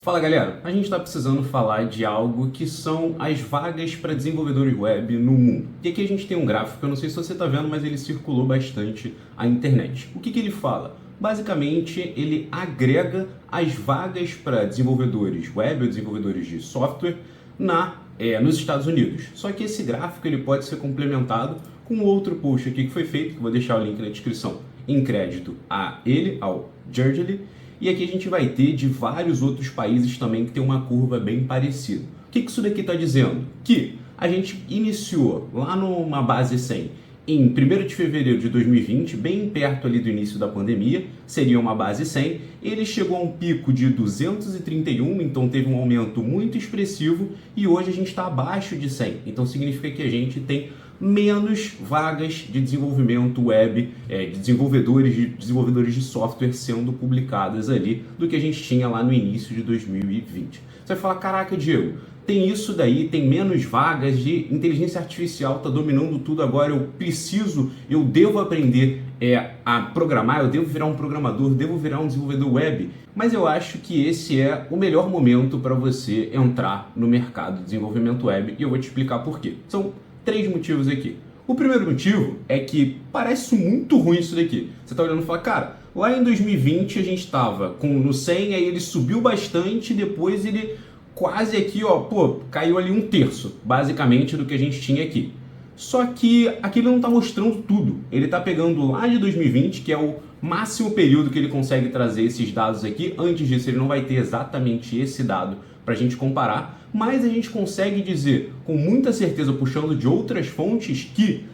Fala galera, a gente está precisando falar de algo que são as vagas para desenvolvedores web no mundo. E aqui a gente tem um gráfico, eu não sei se você está vendo, mas ele circulou bastante a internet. O que ele fala? Basicamente, ele agrega as vagas para desenvolvedores web ou desenvolvedores de software nos Estados Unidos. Só que esse gráfico ele pode ser complementado com outro post aqui que foi feito, que eu vou deixar o link na descrição, em crédito a ele, ao Georgely. E aqui a gente vai ter de vários outros países também que tem uma curva bem parecida. O que isso daqui está dizendo? Que a gente iniciou lá numa base 100 em 1º de fevereiro de 2020, bem perto ali do início da pandemia, seria uma base 100, ele chegou a um pico de 231, então teve um aumento muito expressivo e hoje a gente está abaixo de 100, então significa que a gente tem menos vagas de desenvolvimento web, de desenvolvedores de software sendo publicadas ali do que a gente tinha lá no início de 2020. Você vai falar, caraca, Diego, tem isso daí, tem menos vagas de inteligência artificial, tá dominando tudo agora, eu devo aprender a programar, eu devo virar um programador, devo virar um desenvolvedor web. Mas eu acho que esse é o melhor momento para você entrar no mercado de desenvolvimento web e eu vou te explicar por quê. São 3 motivos aqui. O primeiro motivo é que parece muito ruim isso daqui. Você tá olhando e fala, cara, lá em 2020 a gente estava no 100, aí ele subiu bastante, depois ele quase aqui, caiu ali 1/3, basicamente, do que a gente tinha aqui. Só que aqui ele não está mostrando tudo. Ele está pegando lá de 2020, que é o máximo período que ele consegue trazer esses dados aqui. Antes disso, ele não vai ter exatamente esse dado para a gente comparar, mas a gente consegue dizer com muita certeza, puxando de outras fontes, que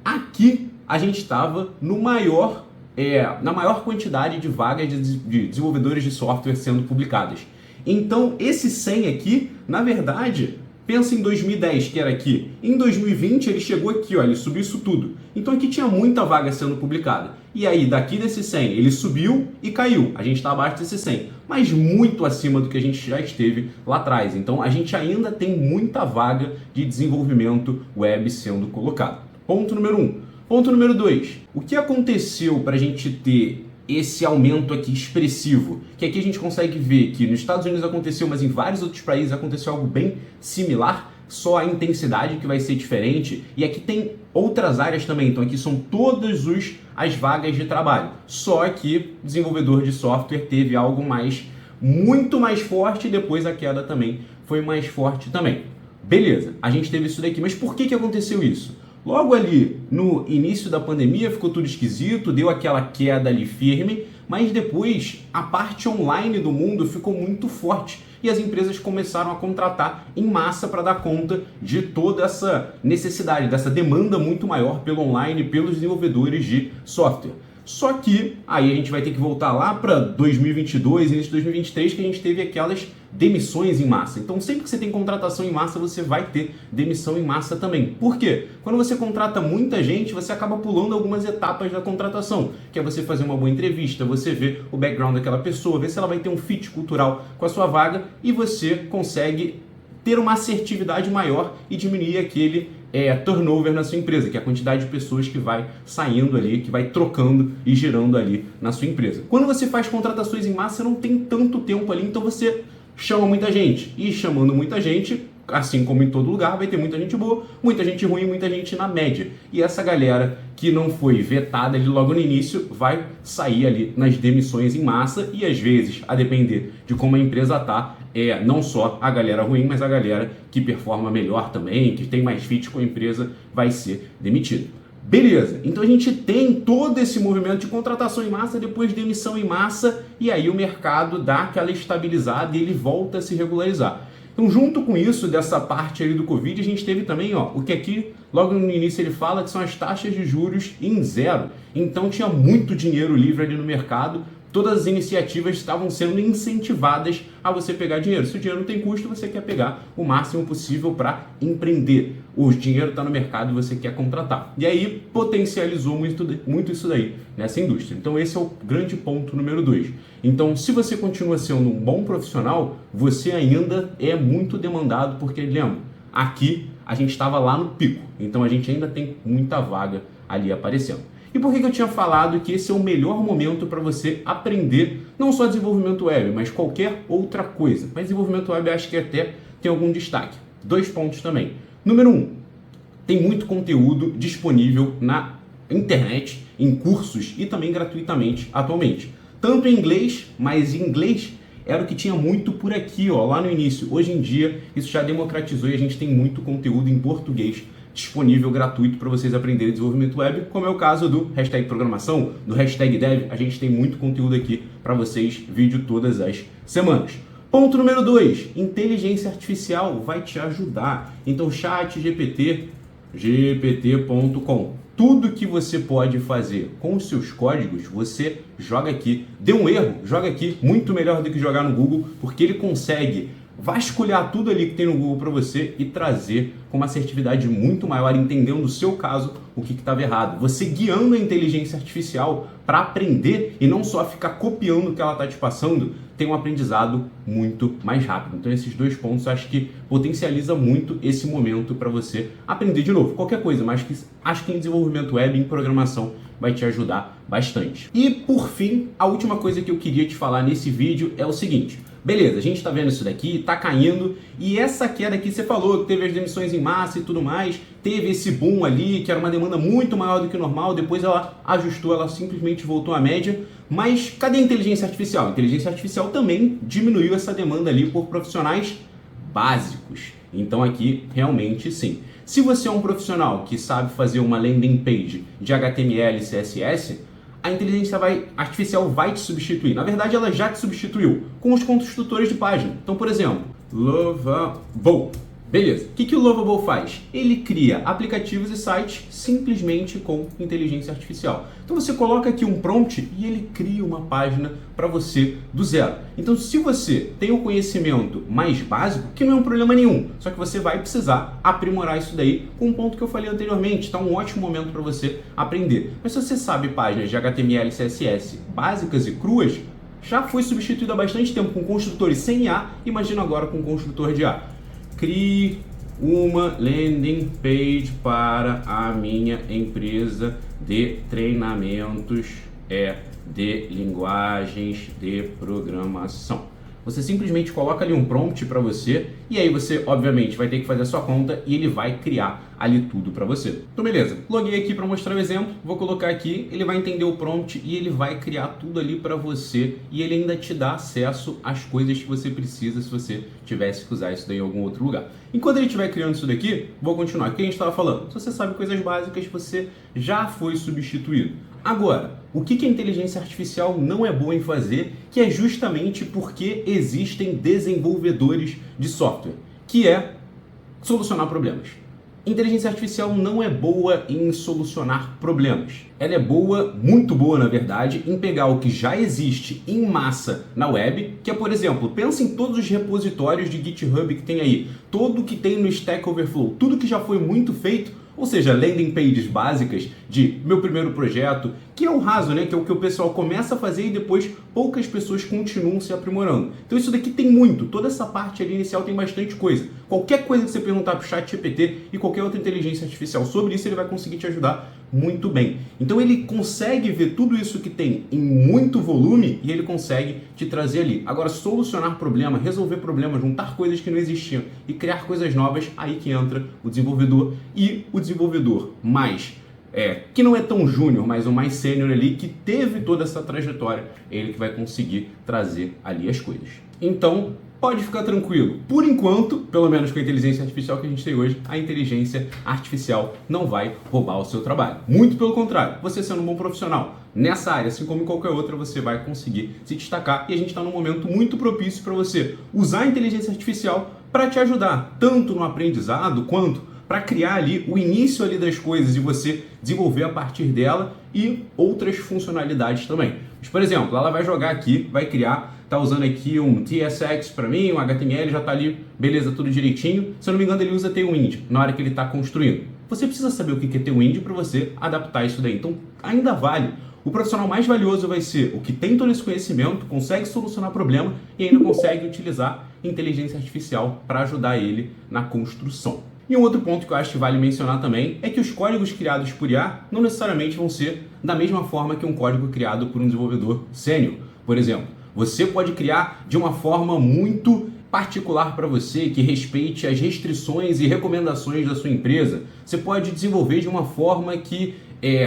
aqui a gente estava na maior quantidade de vagas de desenvolvedores de software sendo publicadas. Então, esse 100 aqui, na verdade, pensa em 2010, que era aqui. Em 2020, ele chegou aqui, ele subiu isso tudo. Então, aqui tinha muita vaga sendo publicada. E aí, daqui desse 100, ele subiu e caiu. A gente está abaixo desse 100, mas muito acima do que a gente já esteve lá atrás. Então, a gente ainda tem muita vaga de desenvolvimento web sendo colocada. Ponto número 1. Ponto número 2. O que aconteceu para a gente ter esse aumento aqui expressivo? Que aqui a gente consegue ver que nos Estados Unidos aconteceu, mas em vários outros países aconteceu algo bem similar, só a intensidade que vai ser diferente. E aqui tem outras áreas também, então aqui são todas as vagas de trabalho. Só que desenvolvedor de software teve algo muito mais forte e depois a queda também foi mais forte também. Beleza, a gente teve isso daqui, mas por que aconteceu isso? Logo ali no início da pandemia ficou tudo esquisito, deu aquela queda ali firme, mas depois a parte online do mundo ficou muito forte e as empresas começaram a contratar em massa para dar conta de toda essa necessidade, dessa demanda muito maior pelo online, pelos desenvolvedores de software. Só que aí a gente vai ter que voltar lá para 2022, início de 2023, que a gente teve aquelas demissões em massa. Então, sempre que você tem contratação em massa, você vai ter demissão em massa também. Por quê? Quando você contrata muita gente, você acaba pulando algumas etapas da contratação, que é você fazer uma boa entrevista, você ver o background daquela pessoa, ver se ela vai ter um fit cultural com a sua vaga e você consegue ter uma assertividade maior e diminuir aquele turnover na sua empresa, que é a quantidade de pessoas que vai saindo ali, que vai trocando e gerando ali na sua empresa. Quando você faz contratações em massa, você não tem tanto tempo ali, então você chama muita gente. E chamando muita gente, assim como em todo lugar, vai ter muita gente boa, muita gente ruim, muita gente na média. E essa galera que não foi vetada ali logo no início vai sair ali nas demissões em massa e às vezes, a depender de como a empresa tá, não só a galera ruim, mas a galera que performa melhor também, que tem mais fit com a empresa, vai ser demitida. Beleza, então a gente tem todo esse movimento de contratação em massa, depois demissão em massa, e aí o mercado dá aquela estabilizada e ele volta a se regularizar. Então, junto com isso, dessa parte aí do Covid, a gente teve também, o que aqui, logo no início ele fala que são as taxas de juros em zero. Então, tinha muito dinheiro livre ali no mercado, todas as iniciativas estavam sendo incentivadas a você pegar dinheiro. Se o dinheiro não tem custo, você quer pegar o máximo possível para empreender. O dinheiro está no mercado e você quer contratar. E aí potencializou muito isso daí nessa indústria. Então esse é o grande ponto número 2. Então se você continua sendo um bom profissional, você ainda é muito demandado, porque lembra, aqui a gente estava lá no pico. Então a gente ainda tem muita vaga ali aparecendo. E por que eu tinha falado que esse é o melhor momento para você aprender Não só desenvolvimento web, mas qualquer outra coisa. Mas desenvolvimento web acho que até tem algum destaque. 2 pontos também. Número 1, tem muito conteúdo disponível na internet, em cursos e também gratuitamente atualmente. Tanto em inglês, mas em inglês era o que tinha muito por aqui, ó, lá no início. Hoje em dia isso já democratizou e a gente tem muito conteúdo em português disponível gratuito para vocês aprenderem desenvolvimento web, como é o caso do hashtag programação, do hashtag dev. A gente tem muito conteúdo aqui para vocês, vídeo todas as semanas. Ponto número 2, inteligência artificial vai te ajudar. Então, ChatGPT, gpt.com. Tudo que você pode fazer com os seus códigos, você joga aqui. Deu um erro, joga aqui, muito melhor do que jogar no Google, porque ele consegue vasculhar tudo ali que tem no Google para você e trazer com uma assertividade muito maior, entendendo o seu caso o que estava errado. Você guiando a inteligência artificial para aprender e não só ficar copiando o que ela está te passando, tem um aprendizado muito mais rápido. Então esses 2 pontos acho que potencializa muito esse momento para você aprender de novo. Qualquer coisa, mas acho que em desenvolvimento web, em programação, vai te ajudar bastante. E por fim, a última coisa que eu queria te falar nesse vídeo é o seguinte. Beleza, a gente tá vendo isso daqui, tá caindo, e essa queda aqui, você falou que teve as demissões em massa e tudo mais, teve esse boom ali, que era uma demanda muito maior do que o normal, depois ela ajustou, ela simplesmente voltou à média, mas cadê a inteligência artificial? A inteligência artificial também diminuiu essa demanda ali por profissionais básicos. Então aqui, realmente sim. Se você é um profissional que sabe fazer uma landing page de HTML e CSS, a inteligência artificial vai te substituir. Na verdade, ela já te substituiu com os construtores de página. Então, por exemplo, Lovable. Beleza. O que o Lovable faz? Ele cria aplicativos e sites simplesmente com inteligência artificial. Então você coloca aqui um prompt e ele cria uma página para você do zero. Então se você tem o conhecimento mais básico, que não é um problema nenhum, só que você vai precisar aprimorar isso daí com um ponto que eu falei anteriormente. Está um ótimo momento para você aprender. Mas se você sabe páginas de HTML e CSS básicas e cruas, já foi substituído há bastante tempo com construtores sem IA, imagina agora com construtor de IA. Crie uma landing page para a minha empresa de treinamentos de linguagens de programação. Você simplesmente coloca ali um prompt para você e aí você, obviamente, vai ter que fazer a sua conta e ele vai criar ali tudo para você. Então, beleza. Loguei aqui para mostrar o exemplo. Vou colocar aqui, ele vai entender o prompt e ele vai criar tudo ali para você e ele ainda te dá acesso às coisas que você precisa se você tivesse que usar isso daí em algum outro lugar. Enquanto ele estiver criando isso daqui, vou continuar. O que a gente estava falando? Se você sabe coisas básicas, você já foi substituído. Agora, o que a inteligência artificial não é boa em fazer, que é justamente porque existem desenvolvedores de software, que é solucionar problemas. Inteligência artificial não é boa em solucionar problemas. Ela é boa, muito boa na verdade, em pegar o que já existe em massa na web, que é, por exemplo, pensa em todos os repositórios de GitHub que tem aí, tudo que tem no Stack Overflow, tudo que já foi muito feito, ou seja, landing pages básicas de meu primeiro projeto, que é o raso, né? Que é o que o pessoal começa a fazer e depois poucas pessoas continuam se aprimorando. Então isso daqui tem muito, toda essa parte ali inicial tem bastante coisa. Qualquer coisa que você perguntar para o ChatGPT e qualquer outra inteligência artificial sobre isso, ele vai conseguir te ajudar muito bem. Então ele consegue ver tudo isso que tem em muito volume e ele consegue te trazer ali. Agora, solucionar problema, resolver problema, juntar coisas que não existiam e criar coisas novas, aí que entra o desenvolvedor. E o desenvolvedor mais que não é tão júnior, mas o mais sênior ali, que teve toda essa trajetória, ele que vai conseguir trazer ali as coisas. Então, pode ficar tranquilo. Por enquanto, pelo menos com a inteligência artificial que a gente tem hoje, a inteligência artificial não vai roubar o seu trabalho. Muito pelo contrário, você sendo um bom profissional nessa área, assim como em qualquer outra, você vai conseguir se destacar e a gente está num momento muito propício para você usar a inteligência artificial para te ajudar, tanto no aprendizado quanto para criar ali o início ali das coisas e você desenvolver a partir dela e outras funcionalidades também. Mas, por exemplo, ela vai jogar aqui, vai criar, tá usando aqui um TSX para mim, um HTML, já tá ali, beleza, tudo direitinho. Se eu não me engano, ele usa Tailwind na hora que ele está construindo. Você precisa saber o que é Tailwind para você adaptar isso daí. Então, ainda vale. O profissional mais valioso vai ser o que tem todo esse conhecimento, consegue solucionar problema e ainda consegue utilizar inteligência artificial para ajudar ele na construção. E um outro ponto que eu acho que vale mencionar também é que os códigos criados por IA não necessariamente vão ser da mesma forma que um código criado por um desenvolvedor sênior. Por exemplo, Você pode criar de uma forma muito particular para você, que respeite as restrições e recomendações da sua empresa. Você pode desenvolver de uma forma que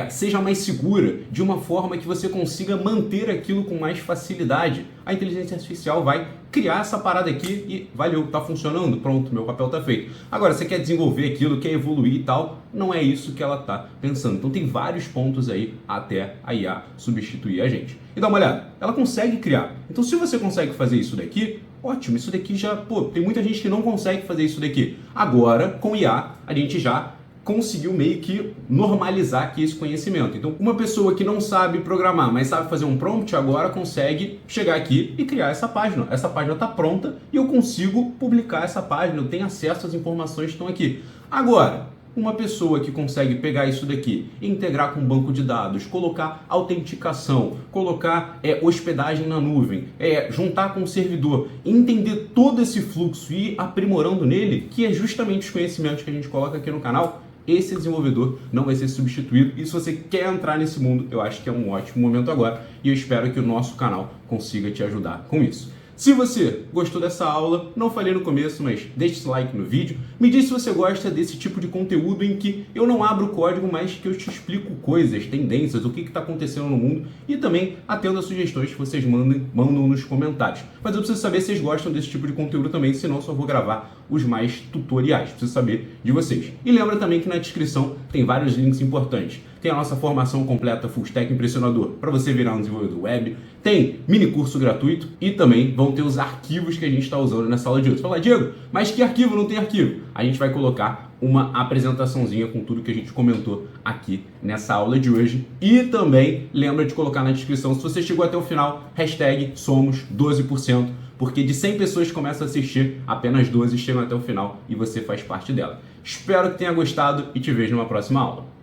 seja mais segura, de uma forma que você consiga manter aquilo com mais facilidade. A inteligência artificial vai criar essa parada aqui e valeu, tá funcionando, pronto, meu papel tá feito. Agora, você quer desenvolver aquilo, quer evoluir e tal, não é isso que ela tá pensando. Então tem vários pontos aí até a IA substituir a gente. E dá uma olhada, ela consegue criar. Então se você consegue fazer isso daqui, ótimo, isso daqui já, tem muita gente que não consegue fazer isso daqui. Agora, com IA, a gente já conseguiu meio que normalizar aqui esse conhecimento. Então, uma pessoa que não sabe programar, mas sabe fazer um prompt, agora consegue chegar aqui e criar essa página. Essa página está pronta e eu consigo publicar essa página, eu tenho acesso às informações que estão aqui. Agora, uma pessoa que consegue pegar isso daqui, integrar com um banco de dados, colocar autenticação, colocar hospedagem na nuvem, juntar com o servidor, entender todo esse fluxo e ir aprimorando nele, que é justamente os conhecimentos que a gente coloca aqui no canal, esse desenvolvedor não vai ser substituído. E se você quer entrar nesse mundo, eu acho que é um ótimo momento agora e eu espero que o nosso canal consiga te ajudar com isso. Se você gostou dessa aula, não falei no começo, mas deixe esse like no vídeo. Me diz se você gosta desse tipo de conteúdo em que eu não abro o código, mas que eu te explico coisas, tendências, o que está acontecendo no mundo e também atendo a sugestões que vocês mandam nos comentários. Mas eu preciso saber se vocês gostam desse tipo de conteúdo também, senão eu só vou gravar os mais tutoriais. Preciso saber de vocês. E lembra também que na descrição tem vários links importantes. Tem a nossa formação completa Full Stack Impressionador para você virar um desenvolvedor web. Tem mini curso gratuito e também vão ter os arquivos que a gente está usando nessa aula de hoje. Você fala, Diego, mas que arquivo? Não tem arquivo. A gente vai colocar uma apresentaçãozinha com tudo que a gente comentou aqui nessa aula de hoje. E também lembra de colocar na descrição, se você chegou até o final, hashtag somos 12%, porque de 100 pessoas que começam a assistir, apenas 12 chegam até o final e você faz parte dela. Espero que tenha gostado e te vejo numa próxima aula.